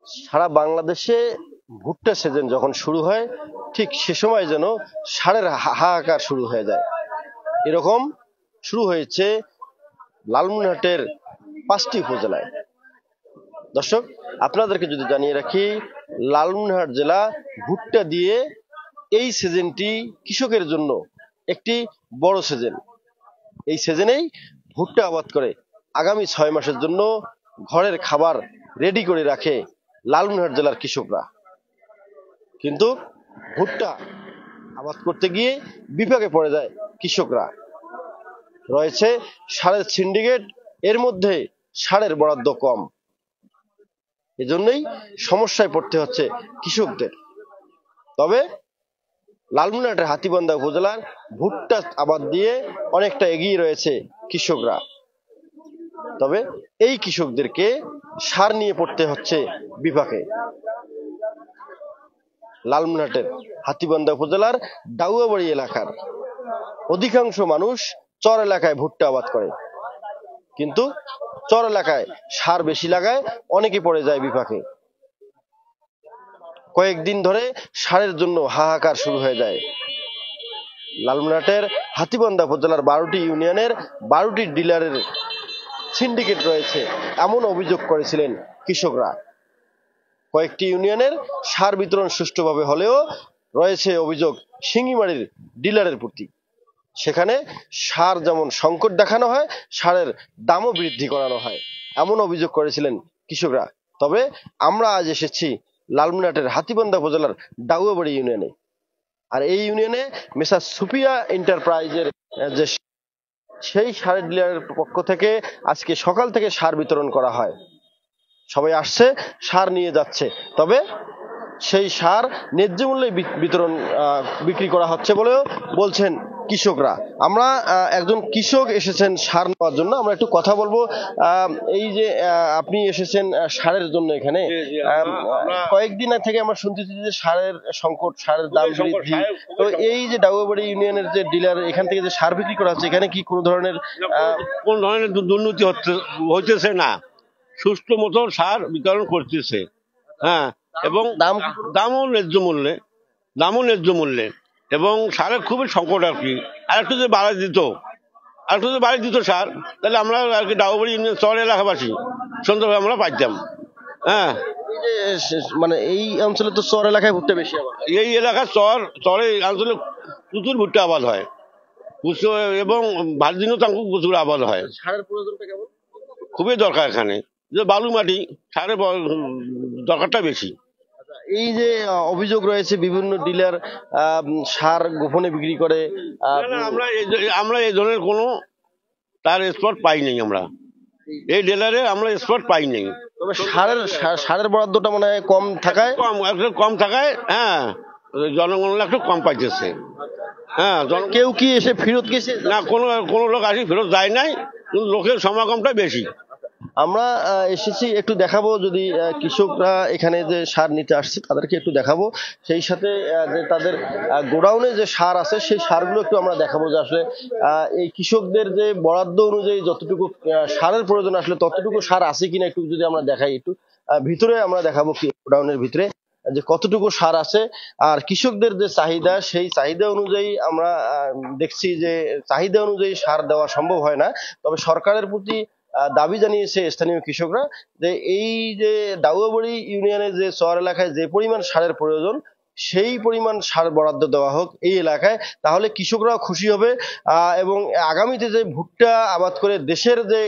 সারা বাংলাদেশে ভুট্টা সিজন যখন শুরু হয় ঠিক সে সময় যেন সারের হাহাকার শুরু হয়ে যায়। এরকম শুরু হয়েছে লালমনিরহাটের 5টি উপজেলায়। দর্শক, আপনাদেরকে যদি জানিয়ে রাখি, লালমনিরহাট জেলা ভুট্টা দিয়ে এই সিজনটি কৃষকের জন্য একটি বড় সিজন। এই সিজনেই ভুট্টা আবাদ করে আগামী 6 মাসের জন্য ঘরের খাবার রেডি করে রাখে লালমনিরহাট জেলার কৃষকরা। কিন্তু ভুট্টা আবাদ করতে গিয়ে বিপাকে পড়ে যায় কৃষকরা। রয়েছে সারের সিন্ডিকেট, এর মধ্যে সারের বরাদ্দ কম। এজন্যই সমস্যায় পড়তে হচ্ছে কৃষকদের। তবে লালমনিরহাটের হাতীবান্ধা উপজেলার ভুট্টা আবাদ দিয়ে অনেকটা এগিয়ে রয়েছে কৃষকরা। তবে এই কৃষকদেরকে সার নিয়ে পড়তে হচ্ছে বিপাকে। লালমনিরহাটের হাতীবান্ধা উপজেলার ডাউয়াবাড়ি এলাকার অধিকাংশ মানুষ চর এলাকায় ভুট্টা আবাদ করে, কিন্তু চর এলাকায় সার বেশি লাগায় অনেকে পড়ে যায় বিপাকে। কয়েকদিন ধরে সারের জন্য হাহাকার শুরু হয়ে যায়। লালমনিরহাটের হাতীবান্ধা উপজেলার 12টি ইউনিয়নের 12টি ডিলারের সিন্ডিকেট রয়েছে এমন অভিযোগ করেছিলেন কৃষকরা। কয়েকটি ইউনিয়নের সার বিতরণ সুষ্ঠুভাবে হলেও রয়েছে অভিযোগ শিঙ্গিমারির ডিলারের প্রতি। সেখানে সার যেমন সংকট দেখানো হয়, সারের দামও বৃদ্ধি করানো হয় এমন অভিযোগ করেছিলেন কৃষকরা। তবে আমরা আজ এসেছি লালমনিরহাটের হাতীবান্ধা উপজেলার ডাউয়াবাড়ি ইউনিয়নে। আর এই ইউনিয়নে মেসার সুপিয়া এন্টারপ্রাইজের যে সেই সারের ডিলারের পক্ষ থেকে আজকে সকাল থেকে সার বিতরণ করা হয়। সবাই আসছে, সার নিয়ে যাচ্ছে। তবে সেই সার ন্যায্য মূল্যে বিক্রি করা হচ্ছে বলেও বলছেন কৃষকরা। আমরা একজন কৃষক এসেছেন সার নেওয়ার জন্য, আমরা একটু কথা বলবো। এই যে আপনি এসেছেন সারের জন্য এখানে, কয়েকদিন থেকে আমরা শুনতেছি যে সারের সংকট, সারের দাম বৃদ্ধি। তো এই যে ডাউয়াবাড়ি ইউনিয়নের যে ডিলার, এখান থেকে যে সার বিক্রি করা হচ্ছে, এখানে কি কোনো ধরনের দুর্নীতি হইতেছে না? সুষ্ঠু মতো সার বিতরণ করতেছে, হ্যাঁ, এবং দামও ন্যায্য মূল্যে এবং সারের খুবই সংকট আর কি। আর একটু যদি বাড়ি দিত সার, তাহলে আমরা আর কি ডাউয়াবাড়ি ইউনিয়ন চর এলাকাবাসী সুন্দরভাবে আমরা পাইতাম। হ্যাঁ, মানে এই অঞ্চলে তো চর এলাকায় ভুট্টা বেশি আবাদ, এই এলাকার চরে অঞ্চলে প্রচুর ভুট্টা আবাদ হয় এবং ভারদিনও তাঙ্কু প্রচুর আবাদ হয়। সারের প্রয়োজনটা কেমন? খুবই দরকার এখানে, যে বালু মাটি, সারের দরকারটা বেশি। এই যে অভিযোগ রয়েছে বিভিন্ন ডিলার সার গোপনে বিক্রি করে, আমরা এই ধরনের কোনো তার স্পট পাই নাই। আমরা এই ডিলারে আমরা স্পট পাই নাই। তবে সারের বরাদ্দটা মনে হয় কম থাকায় হ্যাঁ, জনগণ একটু কম পাইতেছে। হ্যাঁ, কেউ কি এসে ফেরত গেছে? না, কোনো লোক আসি ফেরত যায় নাই, কিন্তু লোকের সমাগমটা বেশি। আমরা এসেছি একটু দেখাবো, যদি কৃষকরা এখানে যে সার নিতে আসছে তাদেরকে একটু দেখাবো। সেই সাথে যে তাদের গোডাউনে যে সার আছে সেই সারগুলো একটু আমরা দেখাবো, যে আসলে এই কৃষকদের যে বরাদ্দ অনুযায়ী যতটুকু সারের প্রয়োজন আসলে ততটুকু সার আছে কিনা একটু যদি আমরা দেখাই। একটু ভিতরে আমরা দেখাবো গোডাউনের ভিতরে যে কতটুকু সার আছে। আর কৃষকদের যে চাহিদা, সেই চাহিদা অনুযায়ী আমরা দেখছি যে চাহিদা অনুযায়ী সার দেওয়া সম্ভব হয় না। তবে সরকারের প্রতি দাবি জানিয়েছে স্থানীয় কৃষকরা যে এই যে ডাউয়াবাড়ি ইউনিয়নের যে চর এলাকায় যে পরিমাণ সারের প্রয়োজন, সেই পরিমাণ সার বরাদ্দ দেওয়া হোক এই এলাকায়, তাহলে কৃষকরাও খুশি হবে এবং আগামীতে যে ভুট্টা আবাদ করে দেশের যে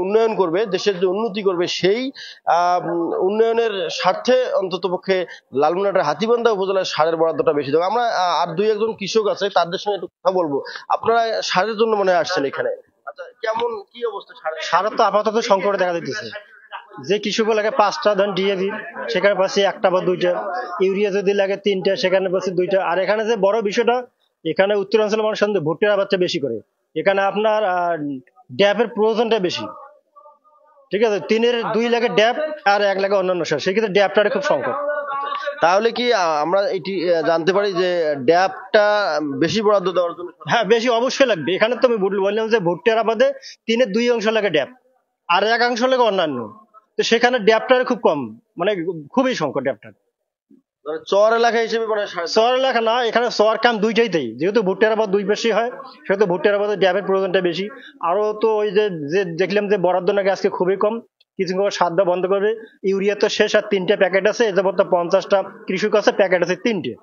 উন্নয়ন করবে, দেশের যে উন্নতি করবে, সেই উন্নয়নের স্বার্থে অন্ততপক্ষে লালমনিরহাটের হাতীবান্ধা উপজেলার সারের বরাদ্দটা বেশি দেবে। আমরা আর দুই একজন কৃষক আছে, তাদের সঙ্গে একটু কথা বলবো। আপনারা সারের জন্য মনে হয় আসছেন এখানে, কেমন কি অবস্থা? সারের তো আপাতত সংকট দেখা দিতেছে। যে কৃষক লাগে 5টা ধরেন ডিএপি, সেখানে পাচ্ছি 1টা বা 2টা, ইউরিয়া যদি লাগে 3টা, সেখানে পাচ্ছি 2টা। আর এখানে যে বড় বিষয়টা, এখানে উত্তরাঞ্চলের মানুষ ভুট্টার আবাদটা বেশি করে, এখানে আপনার ড্যাপের প্রয়োজনটা বেশি। ঠিক আছে, 2 লাগে ড্যাপ আর 1 লাগে অন্যান্য সার, সেক্ষেত্রে ড্যাপটার খুব সংকট। তাহলে কি আমরা এটি জানতে পারি যে ড্যাপটা বেশি বরাদ্দ দেওয়ার জন্য? হ্যাঁ, বেশি অবশ্যই লাগবে। এখানে তো আমি বললাম যে ভুট্টার আবাদে 3-2 অংশ লাগে ড্যাপ, আর 1 অংশ লাগে অন্যান্য। তো সেখানে ড্যাপটার খুব কম, মানে খুবই সংকট ড্যাপটার। মানে চর এলাকা হিসেবে মানে শহর এলাকা না, এখানে শহর কাম দুইটাইতেই, যেহেতু ভুট্টার আবাদ দুই বেশি হয় সেহেতু ভুট্টার আবাদে ড্যাপের প্রয়োজনটা বেশি। আরো তো ওই যে যে দেখলাম যে বরাদ্দ নাকি আজকে খুবই কম, কিছু সার দেওয়া বন্ধ করবে। ইউরিয়া তো শেষ, আর 3টে প্যাকেট আছে, এ যাবত 50টা কৃষক আছে, প্যাকেট আছে 3টে।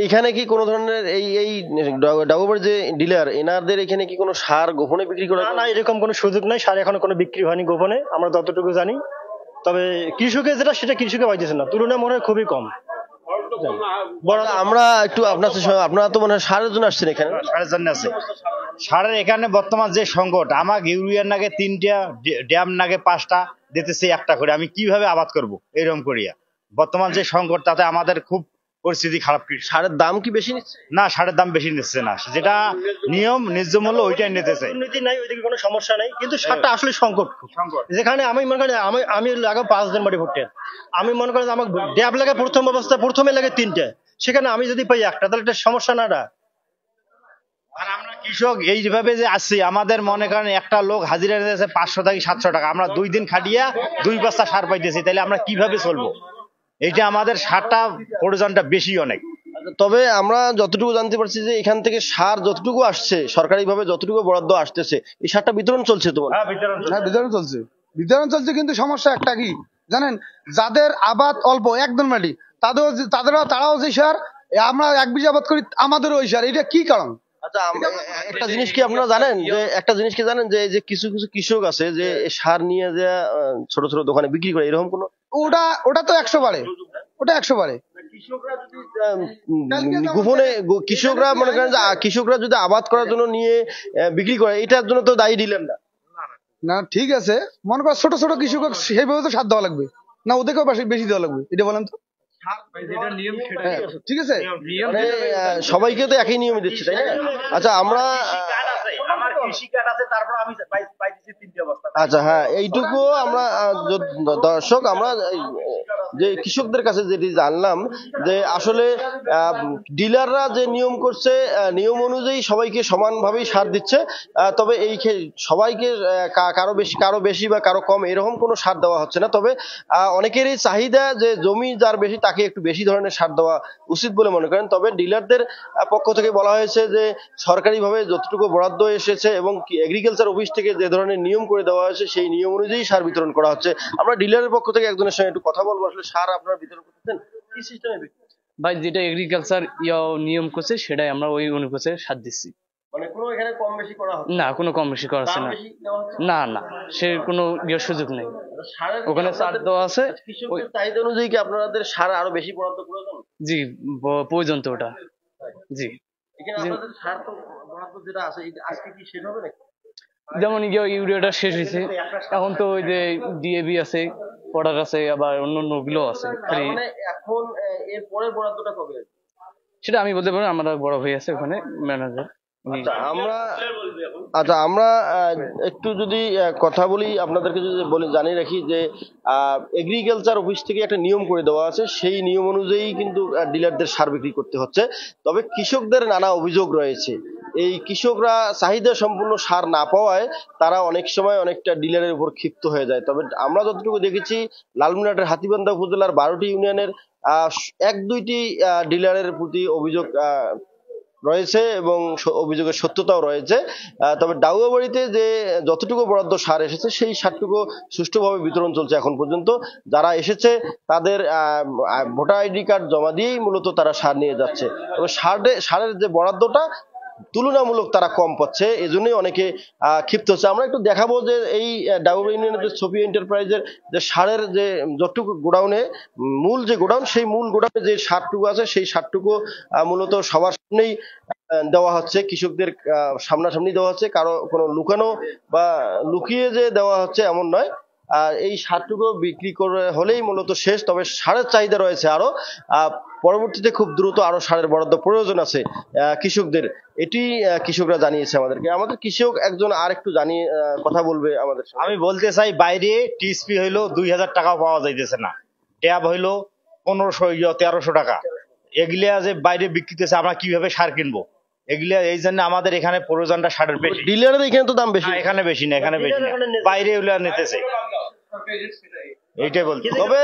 এখানে কি কোনো ধরনের এই এই ডাউবার যে ডিলার এনাদের এখানে কি কোনো সার গোপনে বিক্রি করে? না না, এরকম কোনো সুযোগ নাই, সার এখনো কোনো বিক্রি হয়নি গোপনে, আমরা যতটুকু জানি। তবে কৃষকের যেটা সেটা কৃষকে পাইতেছে না, তুলনায় মনে হয় খুবই কম। আমরা একটু আপনারা তো মনে হয় সারের জন্য আসছেন এখানে। সারের জন্য আছে। সারের এখানে বর্তমান যে সংকট, আমাকে ইউরিয়ার নাগে 3টা, ড্যাম নাগে 5টা, দিতেছে 1টা করে, আমি কিভাবে আবাদ করব এরকম করিয়া। বর্তমান যে সংকট তাতে আমাদের খুব পরিস্থিতি খারাপ। সারের দাম কি বেশি নিচ্ছে? না, সারের দাম বেশি নিচ্ছে না, যেটা নিয়ম ন্যায্য মূল্য ওইটাই নিতেছে। দুর্নীতি নাই, ওইদিকে কোনো সমস্যা নাই, কিন্তু সারটা আসলে সংকট। যেখানে আমি মনে করি আমি লাগাবো 5 দিন বাড়ি ভুট্টে, আমি মনে করি আমার ড্যাব লাগে প্রথমে লাগে 3টে, সেখানে আমি যদি পাই 1টা, তাহলে একটা সমস্যা না। আর আমরা কৃষক এইভাবে যে আসছি, আমাদের মনে করেন একটা লোক হাজিরা দিতেছে 500 থেকে 700 টাকা, আমরা 2 দিন খাটিয়া 2 বস্তা সার পাইতেছি, তাহলে আমরা কিভাবে চলবো? এইটা আমাদের সারটা প্রয়োজনটা বেশি অনেক। তবে আমরা যতটুকু জানতে পারছি যে এখান থেকে সার যতটুকু আসছে, সরকারিভাবে যতটুকু বরাদ্দ আসতেছে, এই সারটা বিতরণ চলছে তো? হ্যাঁ, বিতরণ চলছে, কিন্তু সমস্যা একটা কি জানেন, যাদের আবাদ অল্প একদম মাটি, তারাও যে সার, আমরা 1 বিঘা আবাদ করি আমাদেরও ওই সার, এটা কি কারণ? আচ্ছা, একটা জিনিস কি আপনারা জানেন, যে একটা জিনিস কি জানেন, যে কিছু কিছু কৃষক আছে যে সার নিয়ে যে ছোট ছোট দোকানে বিক্রি করে, এরকম কোনো? ওটা তো 100 বারে, ওটা 100 বারে। কৃষকরা যদি গোপনে, কৃষকরা মনে করেন যে কৃষকরা যদি আবাদ করার জন্য নিয়ে বিক্রি করে, এটার জন্য তো দায়ী দিলেন না? না ঠিক আছে, মনে কর ছোট ছোট কৃষক, সেইভাবে তো সার দেওয়া লাগবে না, ওদেরকেও বেশি দেওয়া লাগবে, এটা বলেন তো। ঠিক আছে, মানে সবাইকে তো একই নিয়মে দিচ্ছে, তাই না? আচ্ছা, আমরা আচ্ছা হ্যাঁ, এইটুকু আমরা দর্শক, আমরা যে কৃষকদের কাছে যেটি জানলাম, যে আসলে ডিলাররা যে নিয়ম করছে, নিয়ম অনুযায়ী সবাইকে সমানভাবেই সার দিচ্ছে। তবে এই সবাইকে কারো বেশি বা কারো কম এরকম কোনো সার দেওয়া হচ্ছে না। তবে অনেকেরই চাহিদা যে জমি যার বেশি তাকে একটু বেশি ধরনের সার দেওয়া উচিত বলে মনে করেন। তবে ডিলারদের পক্ষ থেকে বলা হয়েছে যে সরকারিভাবে যতটুকু বরাদ্দ এসেছে এবং এগ্রিকালচার অফিস থেকে যে ধরনের নিয়ম করে দেওয়া হয়েছে, সেই নিয়ম অনুযায়ী সার বিতরণ করা হচ্ছে। আমরা ডিলারের পক্ষ থেকে একজনের সঙ্গে একটু কথা বলবো, আসলে সার আপনারা বিতরণ করতেছেন কি সিস্টেমে? ভাই, যেটা এগ্রিকালচার নিয়ম করছে সেটাই আমরা ওই অনুপাতে সার দিচ্ছি। মানে কোনো এখানে কম বেশি করা হচ্ছে না, কোনো কম বেশি করা হচ্ছে না। না না, সে কোনো সুযোগ নেই, ওখানে সার দেওয়া আছে। কৃষকদের চাহিদা অনুযায়ী কি আপনাদের সার আরো বেশি বরাদ্দ প্রয়োজন? জি, প্রয়োজন তো ওটা। জি, এখানে আপনাদের সার তো বরাদ্দ যেটা আছে, আজকে কি শেষ হবে নাকি? যেমন ইউরিয়াটা শেষ হয়েছে, এখন তো ওই যে ডিএবি আছে, পটাশ আছে, আবার অন্য গুলো আছে। মানে এখন এর পরের বরাদ্দটা কবে? সেটা আমি বলতে পারবো, আমরা বড় হয়ে আছে ওখানে ম্যানেজার। আচ্ছা, আমরা একটু যদি কথা বলি, আপনাদেরকে যদি জানিয়ে রাখি যে এগ্রিকালচার অফিস থেকে একটা নিয়ম করে দেওয়া আছে, সেই নিয়ম অনুযায়ী কিন্তু ডিলারদের সার বিক্রি করতে হচ্ছে। তবে কৃষকদের নানা অভিযোগ রয়েছে, এই কৃষকরা চাহিদা সম্পূর্ণ সার না পাওয়ায় তারা অনেক সময় অনেকটা ডিলারের উপর ক্ষিপ্ত হয়ে যায়। তবে আমরা যতটুকু দেখেছি, লালমনিরহাটের হাতীবান্ধা উপজেলার 12টি ইউনিয়নের 1-2টি ডিলারের প্রতি অভিযোগ রয়েছে এবং অভিযোগের সত্যতাও রয়েছে। তবে ডাউয়াবাড়িতে যে যতটুকু বরাদ্দ সার এসেছে, সেই সারটুকু সুষ্ঠুভাবে বিতরণ চলছে এখন পর্যন্ত। যারা এসেছে তাদের ভোটার আইডি কার্ড জমা দিয়েই মূলত তারা সার নিয়ে যাচ্ছে। তবে সারের যে বরাদ্দটা তুলনামূলক তারা কম পাচ্ছে, এজন্যই অনেকে ক্ষিপ্ত হচ্ছে। আমরা একটু দেখাবো যে এই ডাউয়াবাড়ি ইউনিয়নের যে সোফিয়া এন্টারপ্রাইজের যে সারের যে যতটুকু গোডাউনে, মূল যে গোডাউন, সেই মূল গোডাউনে যে সারটুকু আছে, সেই সারটুকু মূলত সবার সামনেই দেওয়া হচ্ছে, কৃষকদের সামনাসামনি দেওয়া হচ্ছে, কারো কোনো লুকানো বা লুকিয়ে যে দেওয়া হচ্ছে এমন নয়। আর এই সারটুকু বিক্রি করে হলেই মূলত শেষ। তবে সারের চাহিদা রয়েছে আরো, পরবর্তীতে খুব দ্রুত আরো সারের বরাদ্দ প্রয়োজন আছে কৃষকদের, এটি কৃষকরা জানিয়েছে আমাদেরকে। আমাদের কৃষক একজন আর একটু জানিয়ে কথা বলবে আমাদের। আমি বলতে চাই, বাইরে টিএসপি হইলো 2000 টাকা পাওয়া যাইতেছে না, ট্যাব হইলো 1500-1300 টাকা, এগুলা যে বাইরে বিক্রিতেছে, আমরা কিভাবে সার কিনবো? এগুলা এই জন্য আমাদের এখানে প্রয়োজনটা সারের বেশি। ডিলারের এখানে তো দাম বেশি। না, এখানে বেশি না, এখানে বেশি না, বাইরে এগুলা নিতেছে, এইটাই বলতে। তবে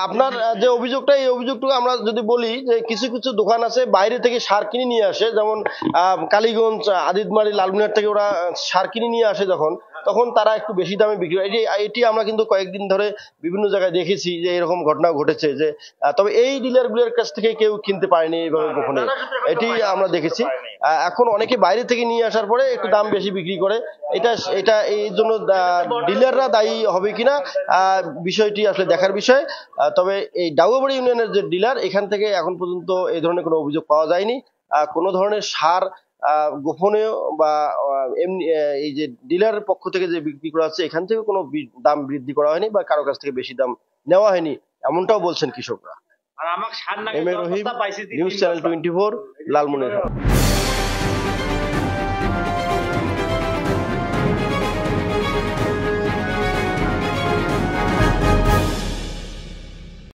আপনার যে অভিযোগটা, এই অভিযোগটুকু আমরা যদি বলি যে কিছু কিছু দোকান আছে বাইরে থেকে সার কিনে নিয়ে আসে, যেমন কালীগঞ্জ, আদিতমারি, লালমিনার থেকে ওরা সার কিনে নিয়ে আসে যখন, তখন তারা একটু বেশি দামে বিক্রি করে। এটি আমরা কিন্তু কয়েকদিন ধরে বিভিন্ন জায়গায় দেখেছি যে এরকম ঘটনা ঘটেছে, যে তবে এই ডিলারগুলোর কাছ থেকে কেউ কিনতে পারেনি এইভাবে কখনো, এটি আমরা দেখেছি। এখন অনেকে বাইরে থেকে নিয়ে আসার পরে একটু দাম বেশি বিক্রি করে। এটা এই জন্য ডিলাররা দায়ী হবে কিনা বিষয়টি আসলে দেখার বিষয়। তবে এই ডাউয়াবাড়ি ইউনিয়নের যে ডিলার, এখান থেকে এখন পর্যন্ত এই ধরনের কোনো অভিযোগ পাওয়া যায়নি। কোনো ধরনের সার গোপনীয় বা এমনি এই যে ডিলারের পক্ষ থেকে যে বিক্রি করা হচ্ছে, এখান থেকে কোনো দাম বৃদ্ধি করা হয়নি বা কারো কাছ থেকে বেশি দাম নেওয়া হয়নি, এমনটাও বলছেন কৃষকরা। M A Rahim, news channel 24, Lalmonirhat.